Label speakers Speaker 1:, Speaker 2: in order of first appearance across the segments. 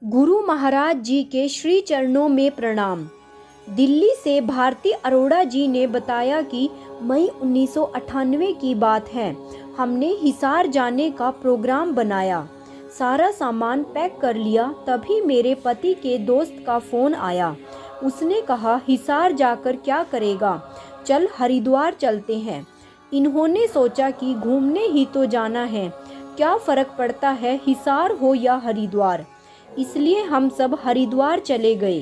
Speaker 1: गुरु महाराज जी के श्री चरणों में प्रणाम। दिल्ली से भारती अरोड़ा जी ने बताया कि मई 1998 की बात है। हमने हिसार जाने का प्रोग्राम बनाया, सारा सामान पैक कर लिया। तभी मेरे पति के दोस्त का फ़ोन आया। उसने कहा, हिसार जाकर क्या करेगा, चल हरिद्वार चलते हैं। इन्होंने सोचा कि घूमने ही तो जाना है, क्या फ़र्क पड़ता है हिसार हो या हरिद्वार। इसलिए हम सब हरिद्वार चले गए।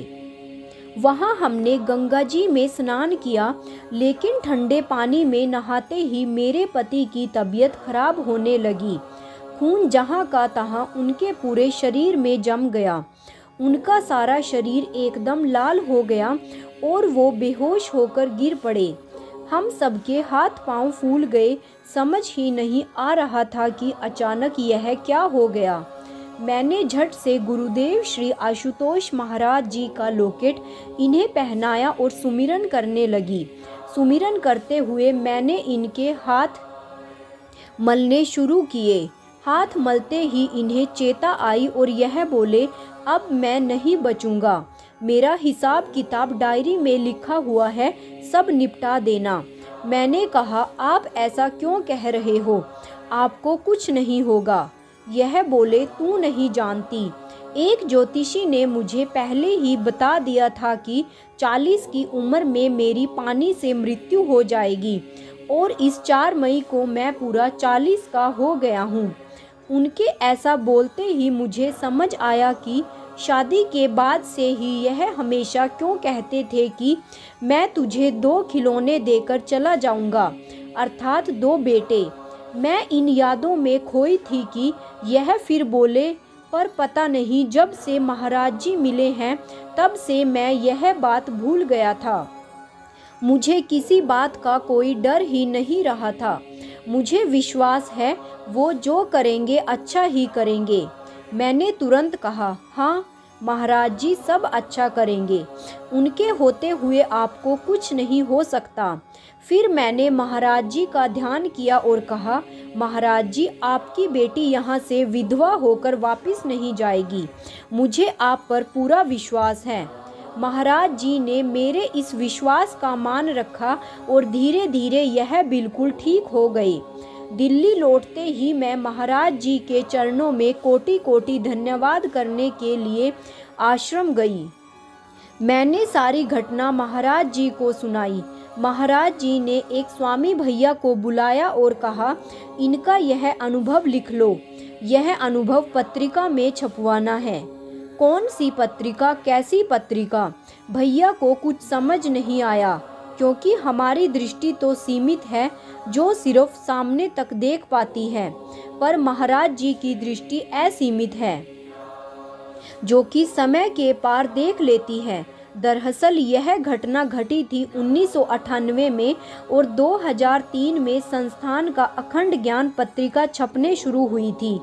Speaker 1: वहाँ हमने गंगा जी में स्नान किया, लेकिन ठंडे पानी में नहाते ही मेरे पति की तबीयत खराब होने लगी। खून जहाँ का तहाँ उनके पूरे शरीर में जम गया। उनका सारा शरीर एकदम लाल हो गया और वो बेहोश होकर गिर पड़े। हम सबके हाथ पांव फूल गए। समझ ही नहीं आ रहा था कि अचानक यह क्या हो गया। मैंने झट से गुरुदेव श्री आशुतोष महाराज जी का लॉकेट इन्हें पहनाया और सुमिरन करने लगी। सुमिरन करते हुए मैंने इनके हाथ मलने शुरू किए। हाथ मलते ही इन्हें चेता आई और यह बोले, अब मैं नहीं बचूंगा। मेरा हिसाब किताब डायरी में लिखा हुआ है, सब निपटा देना। मैंने कहा, आप ऐसा क्यों कह रहे हो, आपको कुछ नहीं होगा। यह बोले, तू नहीं जानती, एक ज्योतिषी ने मुझे पहले ही बता दिया था कि 40 की उम्र में मेरी पानी से मृत्यु हो जाएगी और इस 4 मई को मैं पूरा 40 का हो गया हूँ। उनके ऐसा बोलते ही मुझे समझ आया कि शादी के बाद से ही यह हमेशा क्यों कहते थे कि मैं तुझे 2 खिलौने देकर चला जाऊंगा, अर्थात 2 बेटे। मैं इन यादों में खोई थी कि यह फिर बोले, पर पता नहीं जब से महाराज जी मिले हैं तब से मैं यह बात भूल गया था। मुझे किसी बात का कोई डर ही नहीं रहा था। मुझे विश्वास है वो जो करेंगे अच्छा ही करेंगे। मैंने तुरंत कहा, हाँ महाराज जी सब अच्छा करेंगे, उनके होते हुए आपको कुछ नहीं हो सकता। फिर मैंने महाराज जी का ध्यान किया और कहा, महाराज जी आपकी बेटी यहाँ से विधवा होकर वापस नहीं जाएगी, मुझे आप पर पूरा विश्वास है। महाराज जी ने मेरे इस विश्वास का मान रखा और धीरे धीरे यह बिल्कुल ठीक हो गए। दिल्ली लौटते ही मैं महाराज जी के चरणों में कोटि कोटि धन्यवाद करने के लिए आश्रम गई। मैंने सारी घटना महाराज जी को सुनाई। महाराज जी ने एक स्वामी भैया को बुलाया और कहा, इनका यह अनुभव लिख लो, यह अनुभव पत्रिका में छपवाना है। कौन सी पत्रिका, कैसी पत्रिका? भैया को कुछ समझ नहीं आया, क्योंकि हमारी दृष्टि तो सीमित है जो सिर्फ सामने तक देख पाती है, पर महाराज जी की दृष्टि असीमित है जो कि समय के पार देख लेती है। दरअसल यह घटना घटी थी 1998 में और 2003 में संस्थान का अखंड ज्ञान पत्रिका छपने शुरू हुई थी।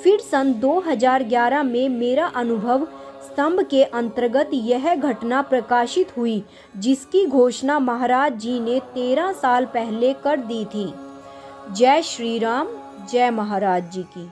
Speaker 1: फिर सन 2011 में मेरा अनुभव स्तंभ के अंतर्गत यह घटना प्रकाशित हुई, जिसकी घोषणा महाराज जी ने 13 साल पहले कर दी थी। जय श्री राम, जय महाराज जी की।